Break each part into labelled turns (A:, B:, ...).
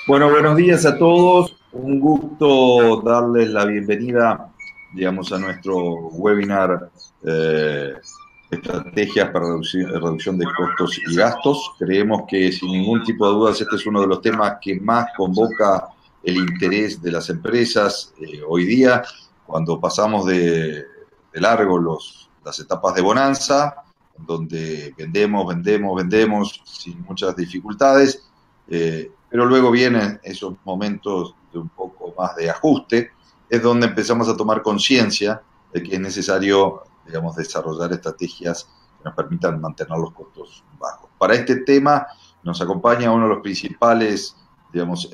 A: Bueno, buenos días a todos. Un gusto darles la bienvenida, digamos, a nuestro webinar Estrategias para reducción de costos y gastos. Creemos que sin ningún tipo de dudas este es uno de los temas que más convoca el interés de las empresas hoy día, cuando pasamos de largo las etapas de bonanza, donde vendemos sin muchas dificultades. Pero luego vienen esos momentos de un poco más de ajuste, es donde empezamos a tomar conciencia de que es necesario, digamos, desarrollar estrategias que nos permitan mantener los costos bajos. Para este tema nos acompaña uno de los principales, digamos,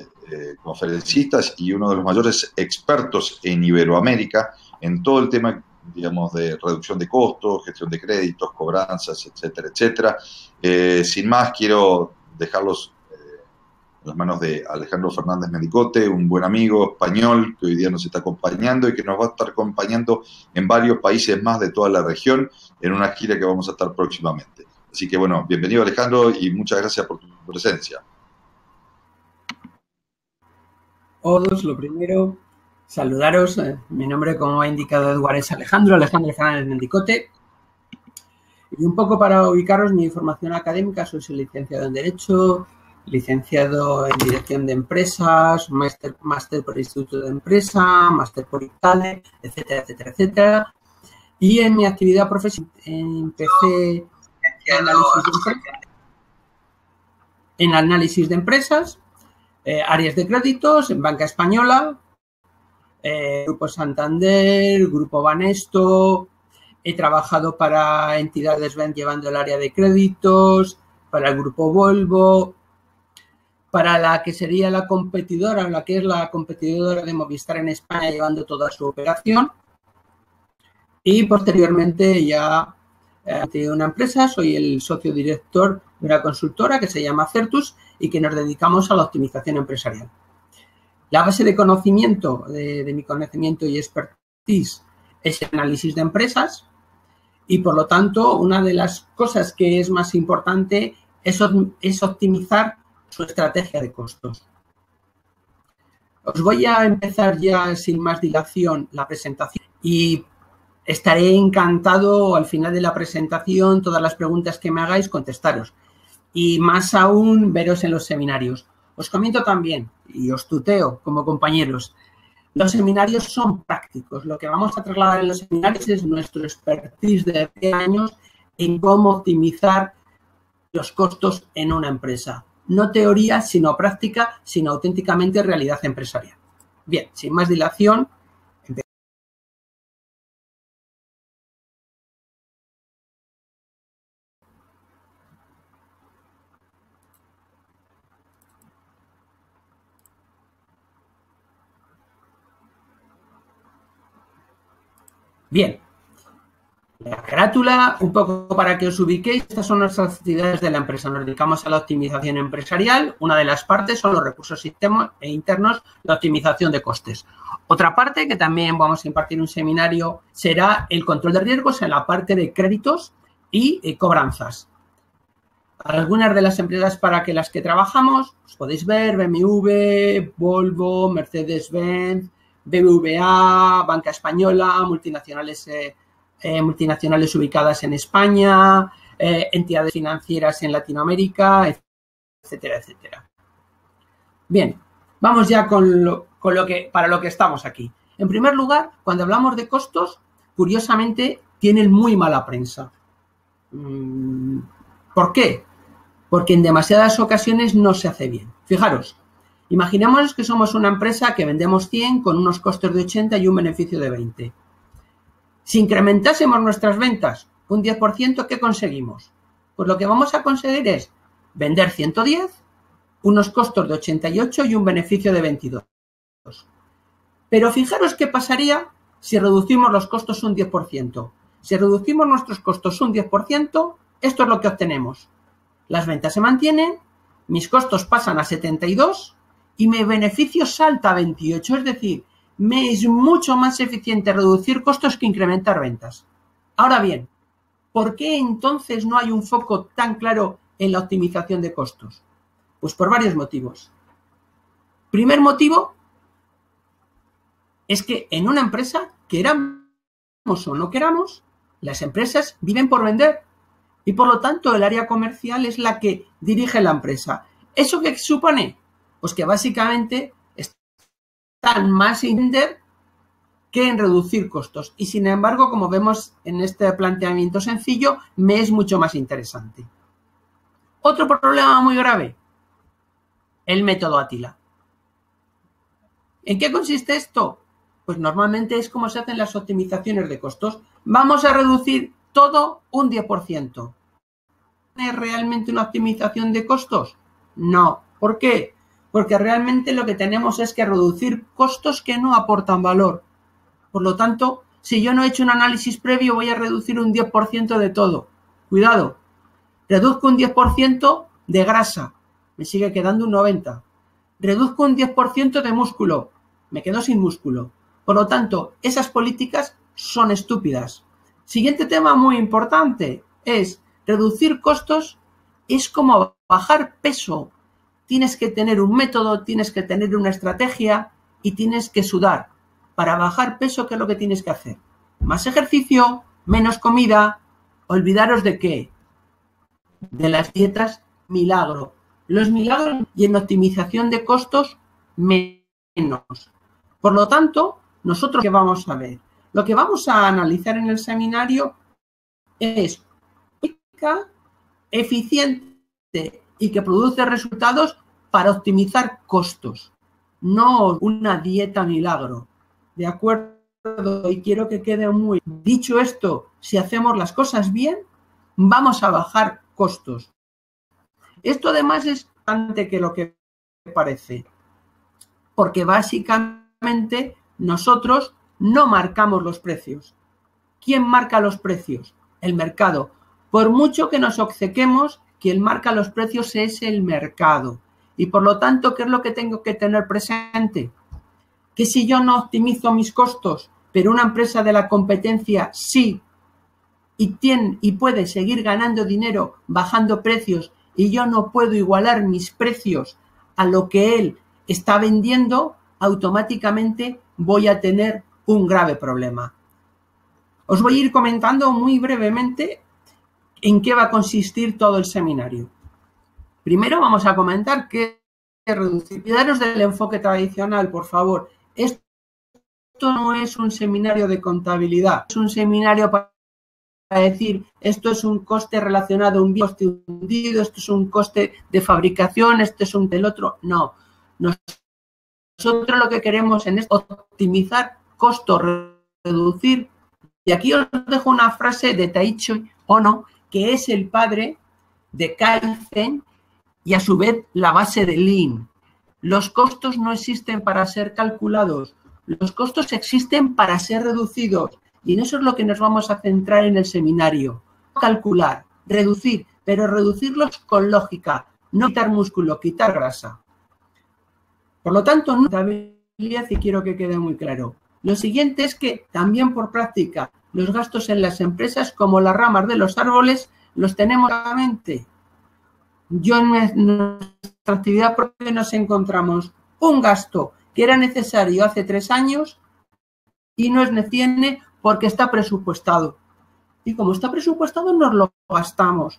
A: conferencistas y uno de los mayores expertos en Iberoamérica en todo el tema, digamos, de reducción de costos, gestión de créditos, cobranzas, etcétera, etcétera. Sin más, quiero dejarlos en las manos de Alejandro Fernández Mendicote, un buen amigo español que hoy día nos está acompañando y que nos va a estar acompañando en varios países más de toda la región en una gira que vamos a estar próximamente. Así que bueno, bienvenido Alejandro y muchas gracias por tu presencia.
B: Hola, lo primero, saludaros. Mi nombre, como ha indicado Eduardo, es Alejandro Fernández Mendicote. Y un poco para ubicaros mi formación académica, soy licenciado en Derecho, licenciado en Dirección de Empresas, máster por Instituto de Empresa, máster por IPTADE, etcétera, etcétera, etcétera. Y en mi actividad profesional empecé en análisis de empresas, áreas de créditos en Banca Española, Grupo Santander, Grupo Banesto. He trabajado para entidades llevando el área de créditos, para el Grupo Volvo, para la que sería la competidora, la que es la competidora de Movistar en España, llevando toda su operación. Y posteriormente ya he tenido una empresa, soy el socio director de una consultora que se llama Certus y que nos dedicamos a la optimización empresarial. La base de conocimiento, de mi conocimiento y expertise, es el análisis de empresas y, por lo tanto, una de las cosas que es más importante es optimizar su estrategia de costos. Os voy a empezar ya sin más dilación la presentación y estaré encantado al final de la presentación, todas las preguntas que me hagáis, contestaros. Y más aún, veros en los seminarios. Os comento también, y os tuteo como compañeros, los seminarios son prácticos. Lo que vamos a trasladar en los seminarios es nuestro expertise de 10 años en cómo optimizar los costos en una empresa. No teoría, sino práctica, sino auténticamente realidad empresarial. Bien, sin más dilación, bien, la carátula, un poco para que os ubiquéis, estas son nuestras actividades de la empresa. Nos dedicamos a la optimización empresarial. Una de las partes son los recursos internos, la optimización de costes. Otra parte, que también vamos a impartir un seminario, será el control de riesgos en la parte de créditos y cobranzas. Algunas de las empresas para las que trabajamos, os podéis ver, BMW, Volvo, Mercedes-Benz, BBVA, Banca Española, multinacionales ubicadas en España, entidades financieras en Latinoamérica, etcétera, etcétera. Bien, vamos ya para lo que estamos aquí. En primer lugar, cuando hablamos de costos, curiosamente, tienen muy mala prensa. ¿Por qué? Porque en demasiadas ocasiones no se hace bien. Fijaros, imaginemos que somos una empresa que vendemos 100 con unos costos de 80 y un beneficio de 20. Si incrementásemos nuestras ventas un 10%, ¿qué conseguimos? Pues lo que vamos a conseguir es vender 110, unos costos de 88 y un beneficio de 22. Pero fijaros qué pasaría si reducimos los costos un 10%. Si reducimos nuestros costos un 10%, esto es lo que obtenemos. Las ventas se mantienen, mis costos pasan a 72 y mi beneficio salta a 28, es decir, me es mucho más eficiente reducir costos que incrementar ventas. Ahora bien, ¿por qué entonces no hay un foco tan claro en la optimización de costos? Pues por varios motivos. Primer motivo es que en una empresa, queramos o no queramos, las empresas viven por vender y por lo tanto el área comercial es la que dirige la empresa. ¿Eso qué supone? Pues que básicamente están más en vender que en reducir costos. Y sin embargo, como vemos en este planteamiento sencillo, me es mucho más interesante. Otro problema muy grave, el método Atila. ¿En qué consiste esto? Pues normalmente es como se hacen las optimizaciones de costos. Vamos a reducir todo un 10%. ¿Es realmente una optimización de costos? No. ¿Por qué? Porque realmente lo que tenemos es que reducir costos que no aportan valor. Por lo tanto, si yo no he hecho un análisis previo, voy a reducir un 10% de todo. Cuidado, reduzco un 10% de grasa, me sigue quedando un 90%. Reduzco un 10% de músculo, me quedo sin músculo. Por lo tanto, esas políticas son estúpidas. Siguiente tema muy importante es reducir costos, es como bajar peso. Tienes que tener un método, tienes que tener una estrategia y tienes que sudar. Para bajar peso, ¿qué es lo que tienes que hacer? Más ejercicio, menos comida. ¿Olvidaros de qué? De las dietas milagro. Los milagros y en optimización de costos, menos. Por lo tanto, nosotros ¿qué vamos a ver? Lo que vamos a analizar en el seminario es eficiente y que produce resultados para optimizar costos, no una dieta milagro. ¿De acuerdo? Y quiero que quede muy dicho esto, si hacemos las cosas bien, vamos a bajar costos. Esto además es antes que lo que parece, porque básicamente nosotros no marcamos los precios. ¿Quién marca los precios? El mercado. Por mucho que nos obcequemos, quien marca los precios es el mercado. Y por lo tanto, ¿qué es lo que tengo que tener presente? Que si yo no optimizo mis costos, pero una empresa de la competencia sí, y puede seguir ganando dinero bajando precios, y yo no puedo igualar mis precios a lo que él está vendiendo, automáticamente voy a tener un grave problema. Os voy a ir comentando muy brevemente en qué va a consistir todo el seminario. Primero vamos a comentar qué es reducir. Cuidaros del enfoque tradicional, por favor. Esto no es un seminario de contabilidad, es un seminario para decir esto es un coste relacionado a un bien coste hundido, esto es un coste de fabricación, esto es un del otro. No. Nosotros lo que queremos es optimizar costos, reducir. Y aquí os dejo una frase de Taiichi Ohno, que es el padre de Kaizen y a su vez la base de Lean. Los costos no existen para ser calculados, los costos existen para ser reducidos. Y en eso es lo que nos vamos a centrar en el seminario. Calcular, reducir, pero reducirlos con lógica, no quitar músculo, quitar grasa. Por lo tanto, no contabilidad, y quiero que quede muy claro. Lo siguiente es que también por práctica los gastos en las empresas, como las ramas de los árboles, los tenemos claramente. Yo en nuestra actividad propia nos encontramos un gasto que era necesario hace 3 años y no es necesario porque está presupuestado. Y como está presupuestado, nos lo gastamos.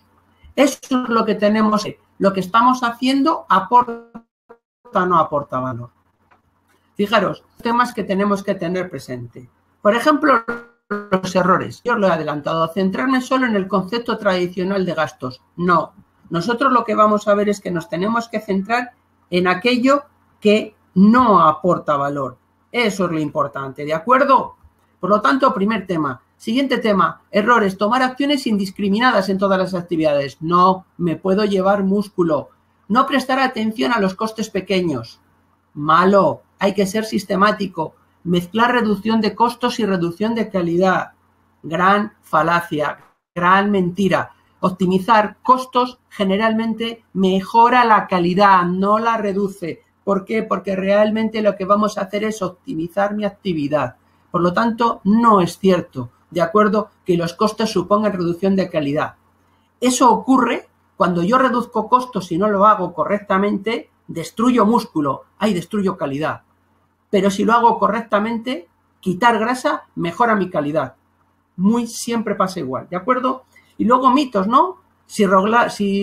B: Eso es lo que tenemos. Lo que estamos haciendo aporta o no aporta valor. Fijaros, temas que tenemos que tener presente. Por ejemplo, los errores. Yo os lo he adelantado. Centrarme solo en el concepto tradicional de gastos. No. Nosotros lo que vamos a ver es que nos tenemos que centrar en aquello que no aporta valor. Eso es lo importante, ¿de acuerdo? Por lo tanto, primer tema. Siguiente tema, errores. Tomar acciones indiscriminadas en todas las actividades. No me puedo llevar músculo. No prestar atención a los costes pequeños. Malo. Hay que ser sistemático. Mezclar reducción de costos y reducción de calidad. Gran falacia, gran mentira. Optimizar costos generalmente mejora la calidad, no la reduce. ¿Por qué? Porque realmente lo que vamos a hacer es optimizar mi actividad. Por lo tanto, no es cierto, ¿de acuerdo?, que los costos supongan reducción de calidad. Eso ocurre cuando yo reduzco costos y no lo hago correctamente, destruyo músculo, destruyo calidad. Pero si lo hago correctamente, quitar grasa mejora mi calidad. Siempre pasa igual, ¿de acuerdo? Y luego mitos, ¿no? Si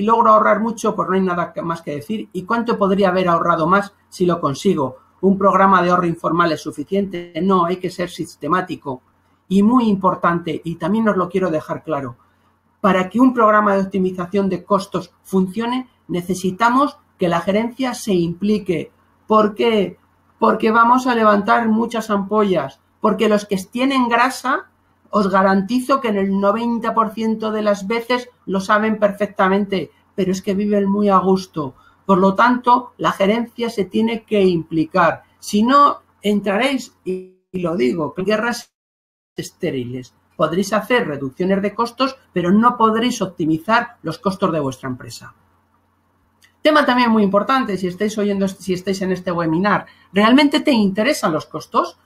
B: logro ahorrar mucho, pues no hay nada más que decir. ¿Y cuánto podría haber ahorrado más si lo consigo? ¿Un programa de ahorro informal es suficiente? No, hay que ser sistemático. Y muy importante, y también os lo quiero dejar claro, para que un programa de optimización de costos funcione, necesitamos que la gerencia se implique. ¿Por qué? Porque vamos a levantar muchas ampollas, porque los que tienen grasa, os garantizo que en el 90% de las veces lo saben perfectamente, pero es que viven muy a gusto. Por lo tanto, la gerencia se tiene que implicar. Si no, entraréis, y lo digo, en guerras estériles. Podréis hacer reducciones de costos, pero no podréis optimizar los costos de vuestra empresa. Tema también muy importante, si estáis en este webinar, ¿realmente te interesan los costos?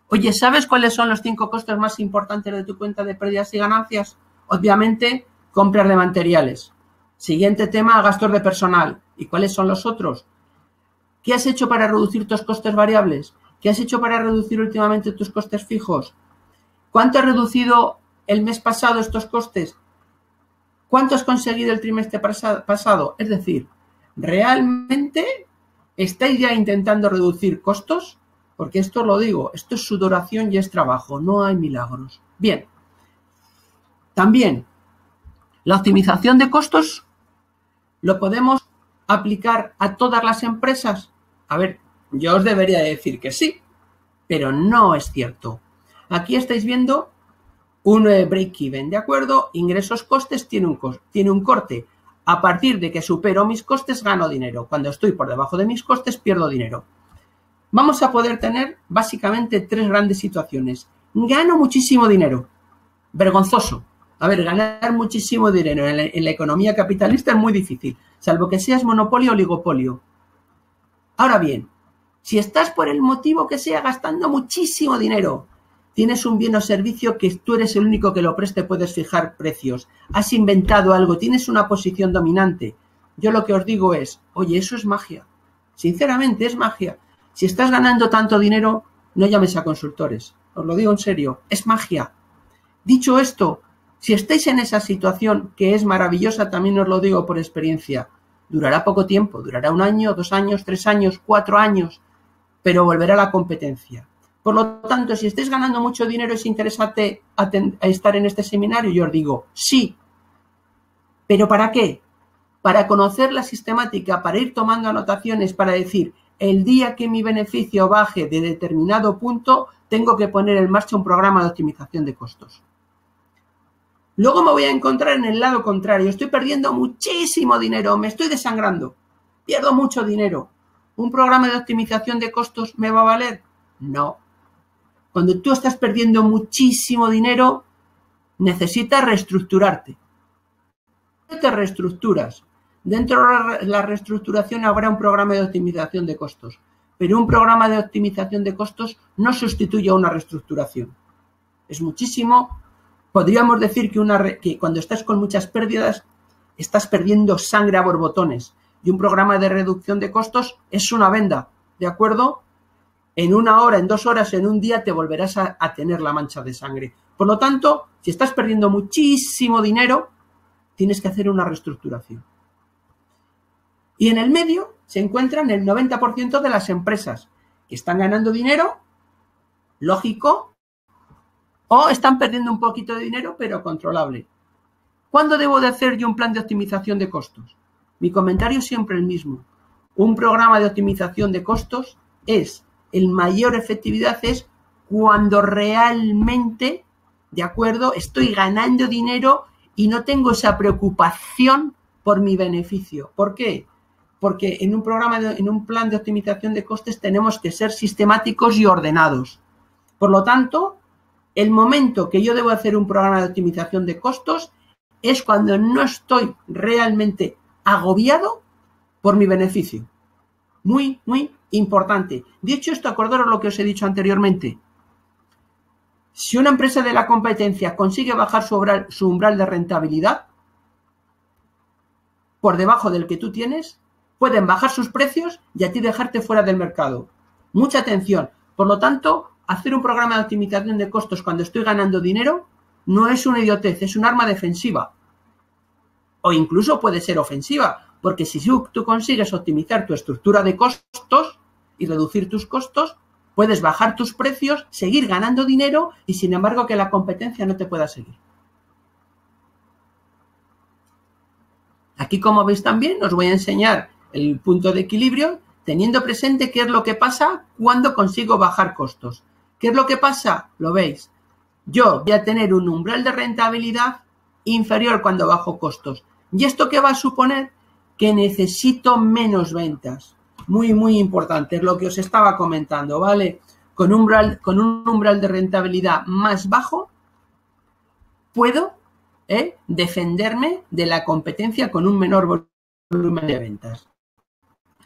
B: Oye, ¿sabes cuáles son los 5 costes más importantes de tu cuenta de pérdidas y ganancias? Obviamente, compras de materiales. Siguiente tema, gastos de personal. ¿Y cuáles son los otros? ¿Qué has hecho para reducir tus costes variables? ¿Qué has hecho para reducir últimamente tus costes fijos? ¿Cuánto has reducido el mes pasado estos costes? ¿Cuánto has conseguido el trimestre pasado? Es decir, ¿realmente estáis ya intentando reducir costos? Porque esto lo digo, esto es sudoración y es trabajo, no hay milagros. Bien, también la optimización de costos lo podemos aplicar a todas las empresas. A ver, yo os debería decir que sí, pero no es cierto. Aquí estáis viendo un break-even, ¿de acuerdo? Ingresos-costes tiene un corte. A partir de que supero mis costes, gano dinero. Cuando estoy por debajo de mis costes, pierdo dinero. Vamos a poder tener básicamente 3 grandes situaciones. Gano muchísimo dinero. Vergonzoso. A ver, ganar muchísimo dinero en la economía capitalista es muy difícil, salvo que seas monopolio o oligopolio. Ahora bien, si estás por el motivo que sea gastando muchísimo dinero, tienes un bien o servicio que tú eres el único que lo preste, puedes fijar precios, has inventado algo, tienes una posición dominante. Yo lo que os digo es, oye, eso es magia. Sinceramente, es magia. Si estás ganando tanto dinero, no llames a consultores. Os lo digo en serio, es magia. Dicho esto, si estáis en esa situación, que es maravillosa, también os lo digo por experiencia, durará poco tiempo, durará 1 año, 2 años, 3 años, 4 años, pero volverá la competencia. Por lo tanto, si estáis ganando mucho dinero, ¿es interesante estar en este seminario? Yo os digo, sí. ¿Pero para qué? Para conocer la sistemática, para ir tomando anotaciones, para decir, el día que mi beneficio baje de determinado punto, tengo que poner en marcha un programa de optimización de costos. Luego me voy a encontrar en el lado contrario. Estoy perdiendo muchísimo dinero, me estoy desangrando, pierdo mucho dinero. ¿Un programa de optimización de costos me va a valer? No. Cuando tú estás perdiendo muchísimo dinero, necesitas reestructurarte. Te reestructuras. Dentro de la reestructuración habrá un programa de optimización de costos, pero un programa de optimización de costos no sustituye a una reestructuración. Es muchísimo. Podríamos decir que cuando estás con muchas pérdidas, estás perdiendo sangre a borbotones. Y un programa de reducción de costos es una venda, ¿de acuerdo? En 1 hora, en 2 horas, en un día te volverás a tener la mancha de sangre. Por lo tanto, si estás perdiendo muchísimo dinero, tienes que hacer una reestructuración. Y en el medio se encuentran el 90% de las empresas que están ganando dinero, lógico, o están perdiendo un poquito de dinero, pero controlable. ¿Cuándo debo de hacer yo un plan de optimización de costos? Mi comentario es siempre el mismo. Un programa de optimización de costos el mayor efectividad es cuando realmente, ¿de acuerdo?, estoy ganando dinero y no tengo esa preocupación por mi beneficio. ¿Por qué? Porque en un plan de optimización de costes tenemos que ser sistemáticos y ordenados. Por lo tanto, el momento que yo debo hacer un programa de optimización de costos es cuando no estoy realmente agobiado por mi beneficio. Muy, muy importante. Dicho esto, acordaros lo que os he dicho anteriormente. Si una empresa de la competencia consigue bajar su umbral de rentabilidad por debajo del que tú tienes, pueden bajar sus precios y a ti dejarte fuera del mercado. Mucha atención. Por lo tanto, hacer un programa de optimización de costos cuando estoy ganando dinero no es una idiotez, es un arma defensiva. O incluso puede ser ofensiva, porque si tú consigues optimizar tu estructura de costos y reducir tus costos, puedes bajar tus precios, seguir ganando dinero y, sin embargo, que la competencia no te pueda seguir. Aquí, como veis también, os voy a enseñar el punto de equilibrio, teniendo presente qué es lo que pasa cuando consigo bajar costos. ¿Qué es lo que pasa? Lo veis. Yo voy a tener un umbral de rentabilidad inferior cuando bajo costos. ¿Y esto qué va a suponer? Que necesito menos ventas. Muy, muy importante, es lo que os estaba comentando, ¿vale? Con un umbral de rentabilidad más bajo, puedo defenderme de la competencia con un menor volumen de ventas.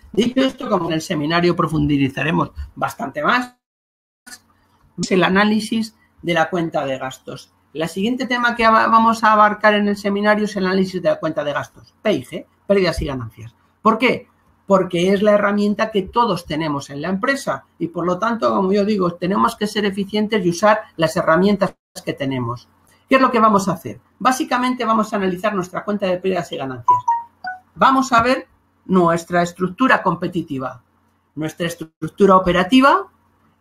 B: Dicho esto, como en el seminario profundizaremos bastante más, es el análisis de la cuenta de gastos. El siguiente tema que vamos a abarcar en el seminario es el análisis de la cuenta de gastos, PIG, pérdidas y ganancias. ¿Por qué? Porque es la herramienta que todos tenemos en la empresa y, por lo tanto, como yo digo, tenemos que ser eficientes y usar las herramientas que tenemos. ¿Qué es lo que vamos a hacer? Básicamente vamos a analizar nuestra cuenta de pérdidas y ganancias. Vamos a ver nuestra estructura competitiva, nuestra estructura operativa,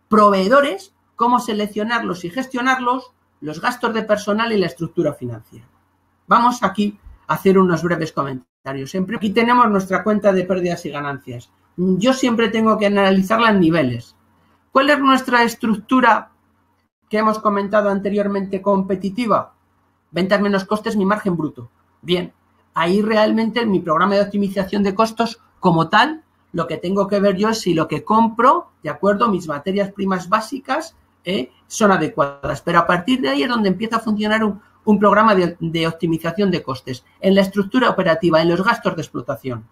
B: proveedores, cómo seleccionarlos y gestionarlos, los gastos de personal y la estructura financiera. Vamos aquí a hacer unos breves comentarios. Siempre aquí tenemos nuestra cuenta de pérdidas y ganancias. Yo siempre tengo que analizarla en niveles. ¿Cuál es nuestra estructura que hemos comentado anteriormente competitiva? Ventas menos costes, mi margen bruto. Bien, ahí realmente en mi programa de optimización de costos como tal, lo que tengo que ver yo es si lo que compro, de acuerdo, mis materias primas básicas son adecuadas. Pero a partir de ahí es donde empieza a funcionar un programa de optimización de costes. En la estructura operativa, en los gastos de explotación.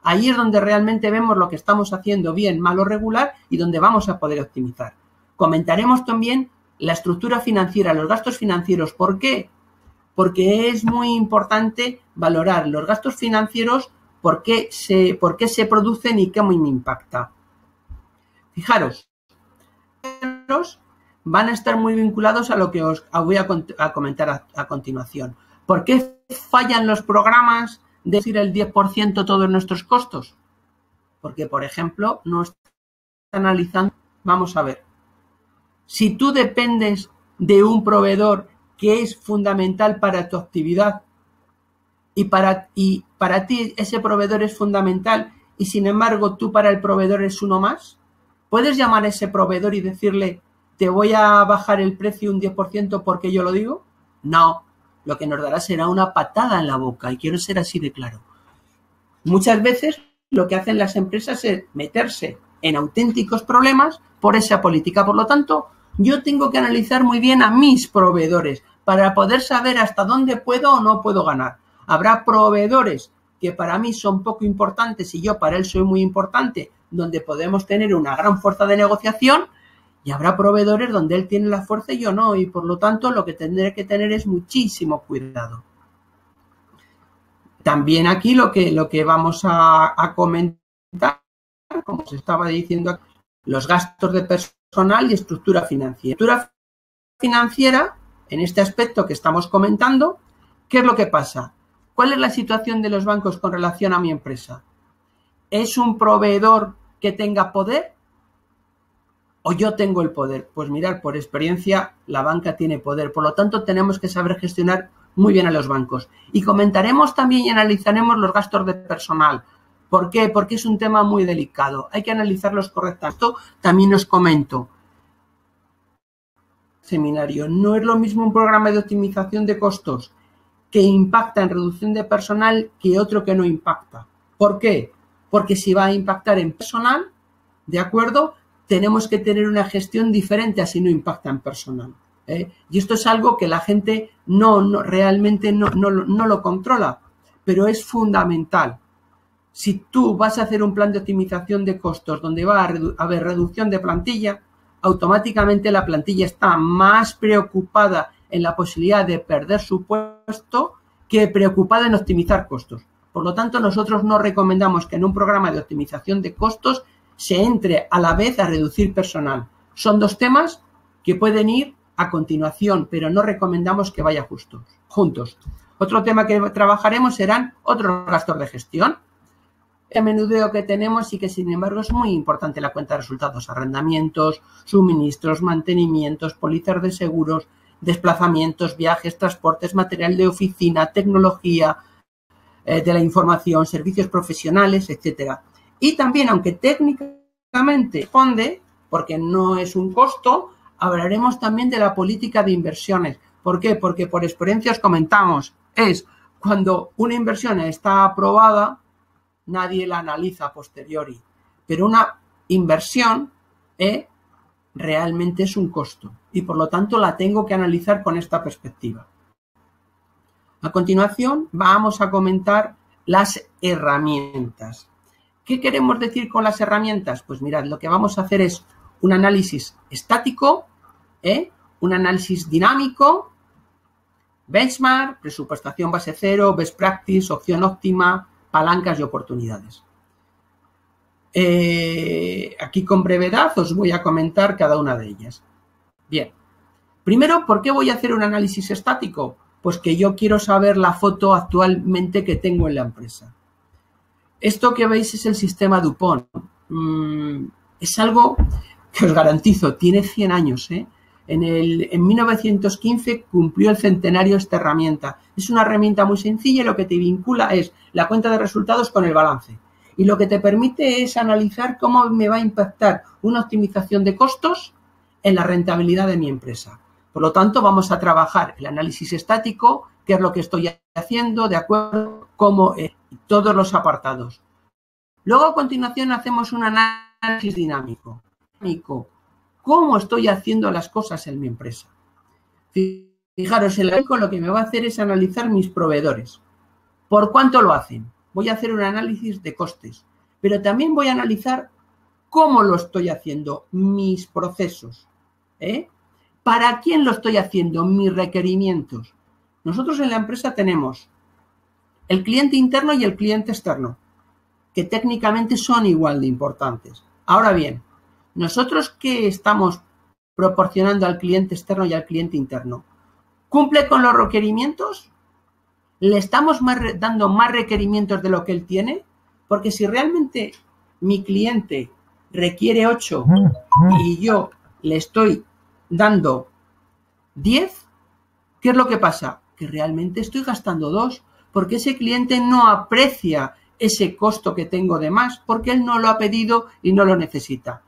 B: Ahí es donde realmente vemos lo que estamos haciendo bien, mal o regular y donde vamos a poder optimizar. Comentaremos también la estructura financiera, los gastos financieros. ¿Por qué? Porque es muy importante valorar los gastos financieros, por qué se producen y qué me impacta. Fijaros, van a estar muy vinculados a lo que os voy a comentar a continuación. ¿Por qué fallan los programas de reducir el 10% todos nuestros costos? Porque, por ejemplo, no están analizando. Vamos a ver. Si tú dependes de un proveedor que es fundamental para tu actividad y para ti ese proveedor es fundamental y, sin embargo, tú para el proveedor eres uno más, ¿puedes llamar a ese proveedor y decirle te voy a bajar el precio un 10% porque yo lo digo? No, lo que nos dará será una patada en la boca y quiero ser así de claro. Muchas veces lo que hacen las empresas es meterse en auténticos problemas por esa política. Por lo tanto, yo tengo que analizar muy bien a mis proveedores para poder saber hasta dónde puedo o no puedo ganar. Habrá proveedores que para mí son poco importantes y yo para él soy muy importante, donde podemos tener una gran fuerza de negociación, y habrá proveedores donde él tiene la fuerza y yo no, y por lo tanto lo que tendré que tener es muchísimo cuidado. También aquí lo que vamos a comentar, como se estaba diciendo, los gastos de personal y estructura financiera. Estructura financiera, en este aspecto que estamos comentando, ¿qué es lo que pasa? ¿Cuál es la situación de los bancos con relación a mi empresa? ¿Es un proveedor que tenga poder o yo tengo el poder? Pues mirar, por experiencia, la banca tiene poder. Por lo tanto, tenemos que saber gestionar muy bien a los bancos. Y comentaremos también y analizaremos los gastos de personal. ¿Por qué? Porque es un tema muy delicado. Hay que analizarlos correctamente. Esto también os comento. Seminario. No es lo mismo un programa de optimización de costos que impacta en reducción de personal que otro que no impacta. ¿Por qué? Porque si va a impactar en personal, ¿de acuerdo?, tenemos que tener una gestión diferente a si no impacta en personal. Y esto es algo que la gente realmente no lo controla, pero es fundamental. Si tú vas a hacer un plan de optimización de costos donde va a haber reducción de plantilla, automáticamente la plantilla está más preocupada en la posibilidad de perder su puesto que preocupada en optimizar costos. Por lo tanto, nosotros no recomendamos que en un programa de optimización de costos se entre a la vez a reducir personal. Son dos temas que pueden ir a continuación, pero no recomendamos que vayan juntos. Otro tema que trabajaremos serán otros gastos de gestión. El menudeo que tenemos y que, sin embargo, es muy importante la cuenta de resultados: arrendamientos, suministros, mantenimientos, pólizas de seguros, desplazamientos, viajes, transportes, material de oficina, tecnología de la información, servicios profesionales, etcétera. Y también, aunque técnicamente responde, porque no es un costo, hablaremos también de la política de inversiones. ¿Por qué? Porque por experiencia os comentamos, es cuando una inversión está aprobada, nadie la analiza a posteriori, pero una inversión realmente es un costo y por lo tanto la tengo que analizar con esta perspectiva. A continuación vamos a comentar las herramientas. ¿Qué queremos decir con las herramientas? Pues mirad, lo que vamos a hacer es un análisis estático, un análisis dinámico, benchmark, presupuestación base cero, best practice, opción óptima, palancas y oportunidades. Aquí con brevedad os voy a comentar cada una de ellas. Bien, primero, ¿por qué voy a hacer un análisis estático? Pues que yo quiero saber la foto actualmente que tengo en la empresa. Esto que veis es el sistema DuPont. Es algo que os garantizo, tiene 100 años. En 1915 cumplió el centenario esta herramienta. Es una herramienta muy sencilla y lo que te vincula es la cuenta de resultados con el balance. Y lo que te permite es analizar cómo me va a impactar una optimización de costos en la rentabilidad de mi empresa. Por lo tanto, vamos a trabajar el análisis estático, qué es lo que estoy haciendo, de acuerdo, cómo todos los apartados. Luego, a continuación, hacemos un análisis dinámico. ¿Cómo estoy haciendo las cosas en mi empresa? Fijaros, el dinámico lo que me va a hacer es analizar mis proveedores. ¿Por cuánto lo hacen? Voy a hacer un análisis de costes, pero también voy a analizar cómo lo estoy haciendo, mis procesos. ¿Para quién lo estoy haciendo? Mis requerimientos. Nosotros en la empresa tenemos el cliente interno y el cliente externo, que técnicamente son igual de importantes. Ahora bien, nosotros ¿qué estamos proporcionando al cliente externo y al cliente interno? ¿Cumple con los requerimientos? ¿Le estamos dando más requerimientos de lo que él tiene? Porque si realmente mi cliente requiere 8 y yo le estoy dando 10, ¿qué es lo que pasa? Que realmente estoy gastando 2, porque ese cliente no aprecia ese costo que tengo de más, porque él no lo ha pedido y no lo necesita.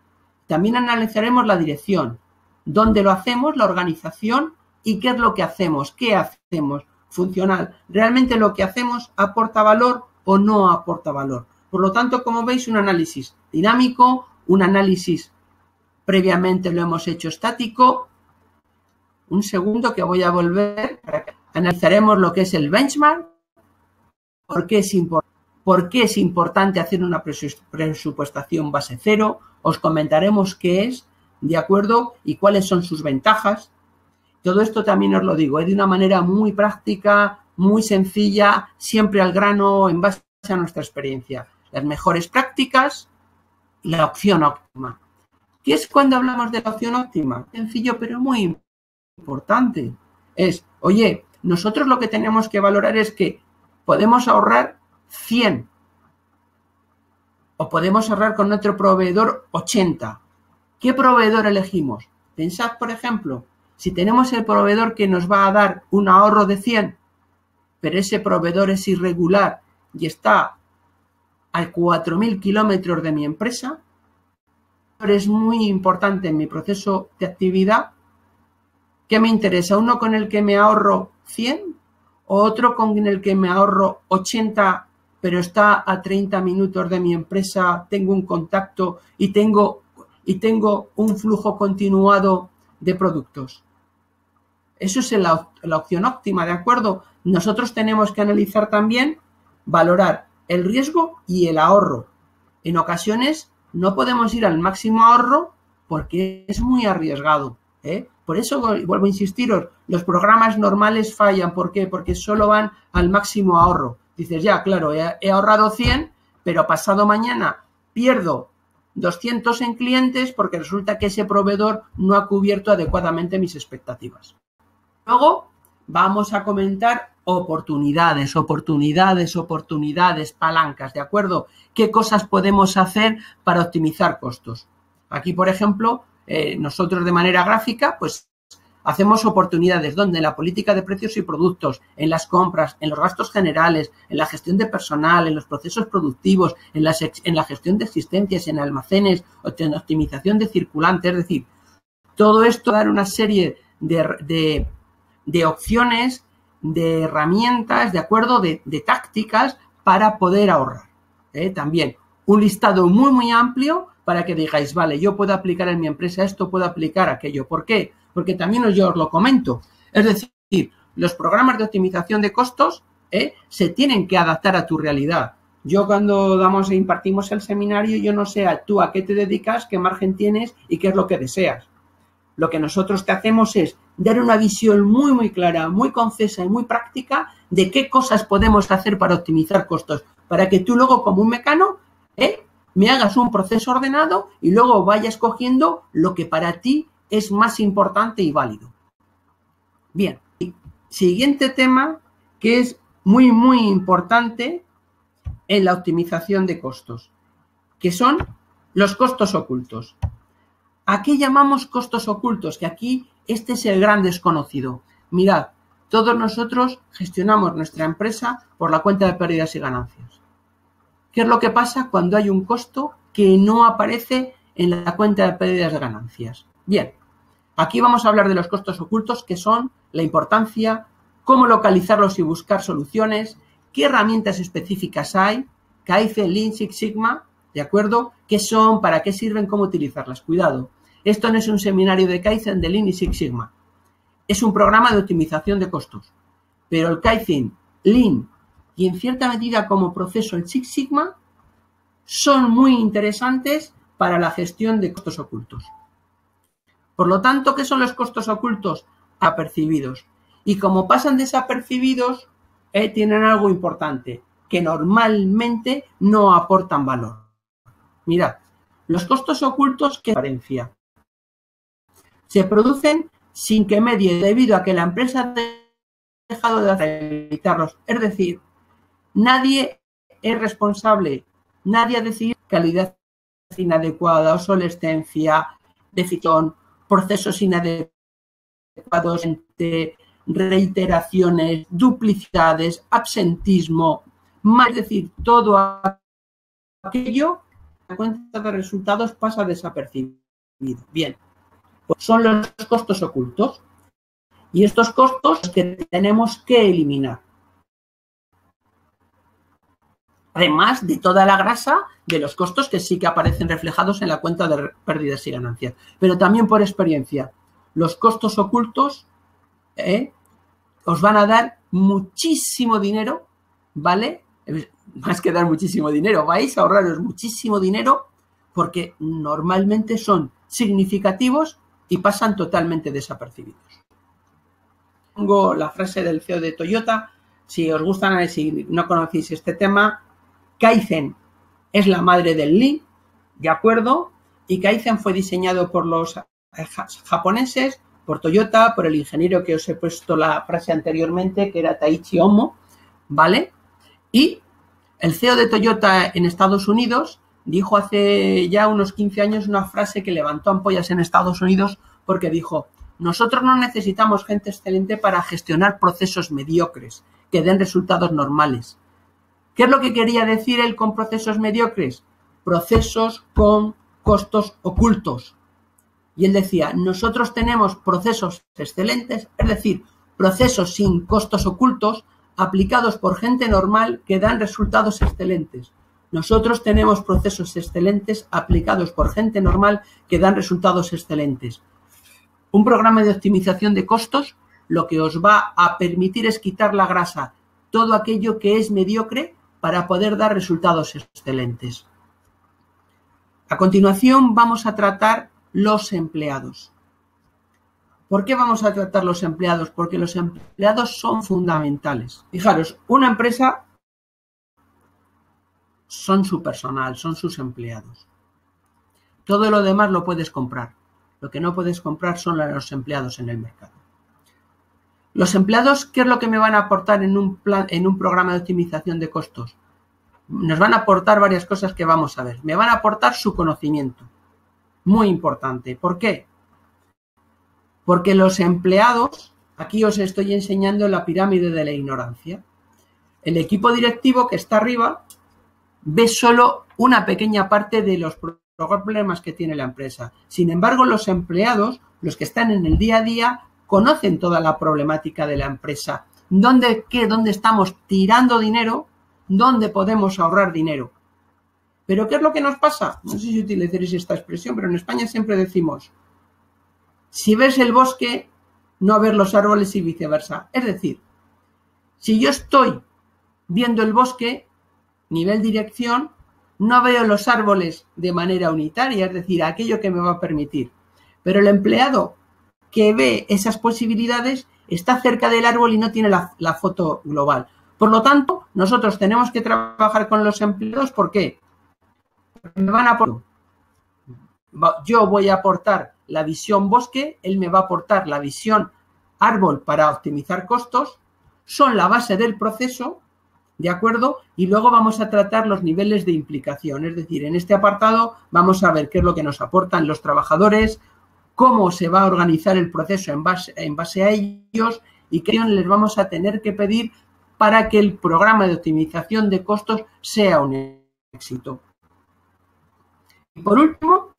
B: También analizaremos la dirección, dónde lo hacemos, la organización y qué es lo que hacemos, qué hacemos funcional. ¿Realmente lo que hacemos aporta valor o no aporta valor? Por lo tanto, como veis, un análisis dinámico, un análisis previamente lo hemos hecho estático. Un segundo que voy a volver. Analizaremos lo que es el benchmark. ¿Por qué es importante hacer una presupuestación base cero? Os comentaremos qué es, ¿de acuerdo? Y cuáles son sus ventajas. Todo esto también os lo digo, de una manera muy práctica, muy sencilla, siempre al grano, en base a nuestra experiencia. Las mejores prácticas y la opción óptima. ¿Qué es cuando hablamos de la opción óptima? Sencillo, pero muy importante. Es, oye, nosotros lo que tenemos que valorar es que podemos ahorrar 100 o podemos ahorrar con nuestro proveedor 80. ¿Qué proveedor elegimos? Pensad, por ejemplo, si tenemos el proveedor que nos va a dar un ahorro de 100, pero ese proveedor es irregular y está a 4.000 kilómetros de mi empresa, es muy importante en mi proceso de actividad. ¿Qué me interesa? ¿Uno con el que me ahorro 100 o otro con el que me ahorro 80, pero está a 30 minutos de mi empresa, tengo un contacto y tengo un flujo continuado de productos? Eso es la opción óptima, ¿de acuerdo? Nosotros tenemos que analizar también, valorar el riesgo y el ahorro. En ocasiones no podemos ir al máximo ahorro porque es muy arriesgado. Por eso, vuelvo a insistiros, los programas normales fallan. ¿Por qué? Porque solo van al máximo ahorro. Dices, ya, claro, he ahorrado 100, pero pasado mañana pierdo 200 en clientes porque resulta que ese proveedor no ha cubierto adecuadamente mis expectativas. Luego vamos a comentar oportunidades, palancas, ¿de acuerdo? ¿Qué cosas podemos hacer para optimizar costos? Aquí, por ejemplo, nosotros de manera gráfica, pues hacemos oportunidades donde en la política de precios y productos, en las compras, en los gastos generales, en la gestión de personal, en los procesos productivos, en la gestión de existencias, en almacenes, en optimización de circulante, es decir, todo esto dar una serie de opciones, de herramientas, de acuerdo, de tácticas para poder ahorrar. También un listado muy, muy amplio para que digáis, vale, yo puedo aplicar en mi empresa esto, puedo aplicar aquello. ¿Por qué? Porque también yo os lo comento. Es decir, los programas de optimización de costos se tienen que adaptar a tu realidad. Yo cuando impartimos el seminario, yo no sé tú a qué te dedicas, qué margen tienes y qué es lo que deseas. Lo que nosotros te hacemos es dar una visión muy, muy clara, muy concisa y muy práctica de qué cosas podemos hacer para optimizar costos, para que tú luego como un mecano me hagas un proceso ordenado y luego vayas cogiendo lo que para ti es más importante y válido. Bien, siguiente tema que es muy, muy importante en la optimización de costos, que son los costos ocultos. ¿A qué llamamos costos ocultos? Que aquí este es el gran desconocido. Mirad, todos nosotros gestionamos nuestra empresa por la cuenta de pérdidas y ganancias. ¿Qué es lo que pasa cuando hay un costo que no aparece en la cuenta de pérdidas y ganancias? Bien, aquí vamos a hablar de los costos ocultos, que son la importancia, cómo localizarlos y buscar soluciones, qué herramientas específicas hay, Kaizen, Lean Six Sigma, ¿de acuerdo? ¿Qué son? ¿Para qué sirven? ¿Cómo utilizarlas? Cuidado, esto no es un seminario de Kaizen, de Lean y Six Sigma. Es un programa de optimización de costos. Pero el Kaizen, Lean y en cierta medida como proceso el Six Sigma son muy interesantes para la gestión de costos ocultos. Por lo tanto, ¿qué son los costos ocultos? Apercibidos. Y como pasan desapercibidos, tienen algo importante, que normalmente no aportan valor. Mirad, los costos ocultos, ¿qué diferencia? Se producen sin que medie debido a que la empresa ha dejado de evitarlos. Es decir, nadie es responsable, nadie ha decidido calidad inadecuada, obsolescencia, déficit, procesos inadecuados, reiteraciones, duplicidades, absentismo, es decir, todo aquello, la cuenta de resultados pasa desapercibido. Bien, pues son los costos ocultos y estos costos que tenemos que eliminar. Además de toda la grasa de los costos que sí que aparecen reflejados en la cuenta de pérdidas y ganancias. Pero también por experiencia, los costos ocultos os van a dar muchísimo dinero, ¿vale? Más que dar muchísimo dinero, vais a ahorraros muchísimo dinero porque normalmente son significativos y pasan totalmente desapercibidos. Pongo la frase del CEO de Toyota, si os gustan, si no conocéis este tema, Kaizen es la madre del Lean, ¿de acuerdo? Y Kaizen fue diseñado por los japoneses, por Toyota, por el ingeniero que os he puesto la frase anteriormente, que era Taiichi Ohmo, ¿vale? Y el CEO de Toyota en Estados Unidos dijo hace ya unos 15 años una frase que levantó ampollas en Estados Unidos porque dijo, nosotros no necesitamos gente excelente para gestionar procesos mediocres que den resultados normales. ¿Qué es lo que quería decir él con procesos mediocres? Procesos con costos ocultos. Y él decía, nosotros tenemos procesos excelentes, es decir, procesos sin costos ocultos aplicados por gente normal que dan resultados excelentes. Nosotros tenemos procesos excelentes aplicados por gente normal que dan resultados excelentes. Un programa de optimización de costos lo que os va a permitir es quitar la grasa, todo aquello que es mediocre para poder dar resultados excelentes. A continuación vamos a tratar los empleados. ¿Por qué vamos a tratar los empleados? Porque los empleados son fundamentales. Fijaros, una empresa son su personal, son sus empleados. Todo lo demás lo puedes comprar. Lo que no puedes comprar son los empleados en el mercado. Los empleados, ¿qué es lo que me van a aportar en un programa de optimización de costos? Nos van a aportar varias cosas que vamos a ver. Me van a aportar su conocimiento. Muy importante. ¿Por qué? Porque los empleados, aquí os estoy enseñando la pirámide de la ignorancia. El equipo directivo que está arriba ve solo una pequeña parte de los problemas que tiene la empresa. Sin embargo, los empleados, los que están en el día a día, conocen toda la problemática de la empresa. ¿Dónde estamos tirando dinero? ¿Dónde podemos ahorrar dinero? ¿Pero qué es lo que nos pasa? No sé si utilizaréis esta expresión, pero en España siempre decimos, si ves el bosque, no ver los árboles y viceversa. Es decir, si yo estoy viendo el bosque, nivel dirección, no veo los árboles de manera unitaria, es decir, aquello que me va a permitir. Pero el empleado que ve esas posibilidades está cerca del árbol y no tiene la foto global. Por lo tanto, nosotros tenemos que trabajar con los empleados. ¿Por qué? Porque me van a aportar. Yo voy a aportar la visión bosque, él me va a aportar la visión árbol para optimizar costos, son la base del proceso, ¿de acuerdo? Y luego vamos a tratar los niveles de implicación, es decir, en este apartado vamos a ver qué es lo que nos aportan los trabajadores, cómo se va a organizar el proceso en base a ellos y qué les vamos a tener que pedir para que el programa de optimización de costos sea un éxito. Y por último,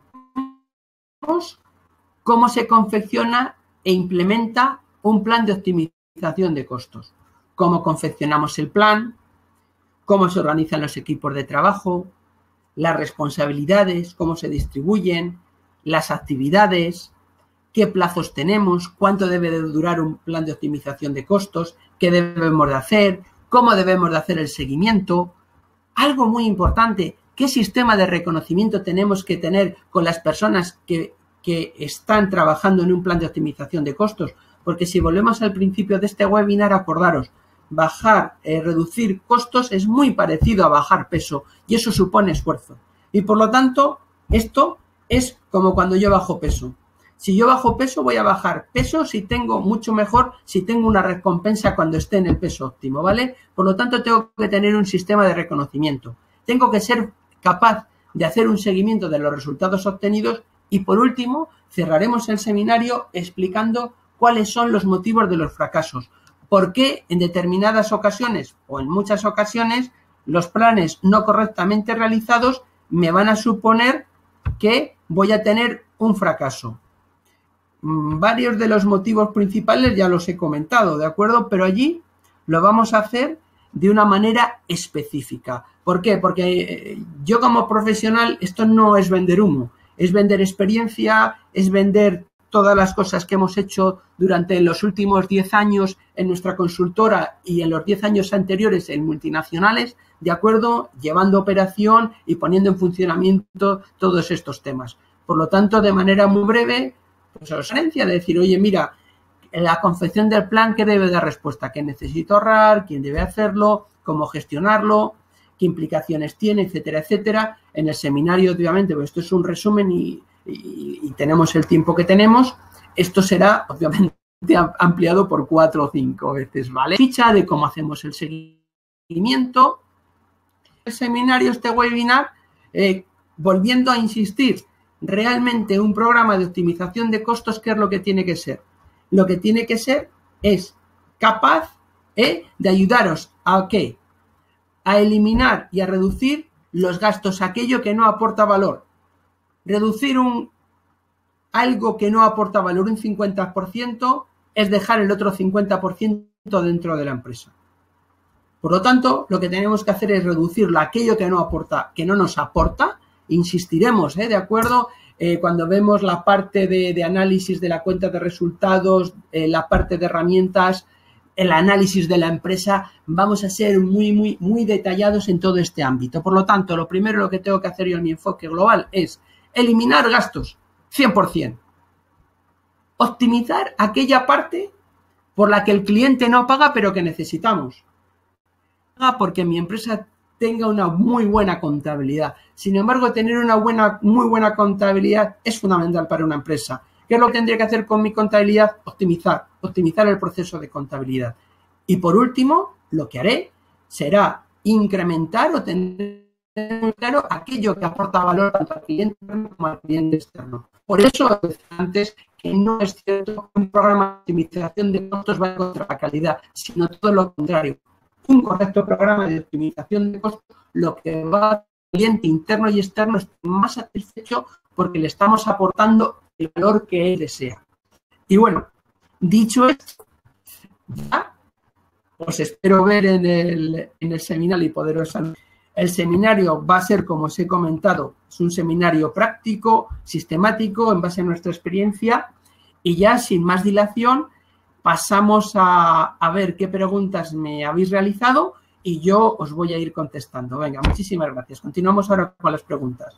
B: cómo se confecciona e implementa un plan de optimización de costos. Cómo confeccionamos el plan, cómo se organizan los equipos de trabajo, las responsabilidades, cómo se distribuyen, las actividades, qué plazos tenemos, cuánto debe de durar un plan de optimización de costos, qué debemos de hacer, cómo debemos de hacer el seguimiento. Algo muy importante, qué sistema de reconocimiento tenemos que tener con las personas que están trabajando en un plan de optimización de costos, porque si volvemos al principio de este webinar, acordaros, reducir costos es muy parecido a bajar peso y eso supone esfuerzo. Y por lo tanto, esto es como cuando yo bajo peso. Si yo bajo peso, voy a bajar peso si tengo una recompensa cuando esté en el peso óptimo, ¿vale? Por lo tanto, tengo que tener un sistema de reconocimiento. Tengo que ser capaz de hacer un seguimiento de los resultados obtenidos y, por último, cerraremos el seminario explicando cuáles son los motivos de los fracasos. ¿Por qué en determinadas ocasiones o en muchas ocasiones los planes no correctamente realizados me van a suponer que voy a tener un fracaso? Varios de los motivos principales ya los he comentado, ¿de acuerdo? Pero allí lo vamos a hacer de una manera específica. ¿Por qué? Porque yo como profesional, esto no es vender humo, es vender experiencia, es vender todas las cosas que hemos hecho durante los últimos 10 años en nuestra consultora y en los 10 años anteriores en multinacionales, ¿de acuerdo? Llevando operación y poniendo en funcionamiento todos estos temas. Por lo tanto, de manera muy breve, pues a la diferencia de decir, oye, mira, en la confección del plan, ¿qué debe dar respuesta? ¿Qué necesito ahorrar? ¿Quién debe hacerlo? ¿Cómo gestionarlo? ¿Qué implicaciones tiene? Etcétera, etcétera. En el seminario, obviamente, pues esto es un resumen y tenemos el tiempo que tenemos. Esto será, obviamente, ampliado por 4 o 5 veces, ¿vale? Ficha de cómo hacemos el seguimiento. El seminario, este webinar, volviendo a insistir, realmente un programa de optimización de costos, ¿qué es lo que tiene que ser? Lo que tiene que ser es capaz de ayudaros a ¿qué? A eliminar y a reducir los gastos, aquello que no aporta valor. Reducir algo que no aporta valor un 50% es dejar el otro 50% dentro de la empresa. Por lo tanto, lo que tenemos que hacer es reducirlo aquello que no nos aporta. Insistiremos, ¿de acuerdo? Cuando vemos la parte de análisis de la cuenta de resultados, la parte de herramientas, el análisis de la empresa, vamos a ser muy, muy detallados en todo este ámbito. Por lo tanto, lo primero lo que tengo que hacer yo en mi enfoque global es eliminar gastos, 100%. Optimizar aquella parte por la que el cliente no paga, pero que necesitamos. Porque mi empresa tenga una muy buena contabilidad. Sin embargo, tener una muy buena contabilidad es fundamental para una empresa. ¿Qué es lo que tendría que hacer con mi contabilidad? Optimizar el proceso de contabilidad. Y por último, lo que haré será incrementar o tener muy claro aquello que aporta valor tanto al cliente como al cliente externo. Por eso decía antes que no es cierto que un programa de optimización de costos vaya contra la calidad, sino todo lo contrario. Un correcto programa de optimización de costos lo que va al cliente interno y externo es más satisfecho porque le estamos aportando el valor que él desea. Y bueno, dicho esto, ya os espero ver en el seminario y poderos saludar. El seminario va a ser, como os he comentado, es un seminario práctico, sistemático, en base a nuestra experiencia. Y ya, sin más dilación, pasamos a ver qué preguntas me habéis realizado y yo os voy a ir contestando. Venga, muchísimas gracias. Continuamos ahora con las preguntas.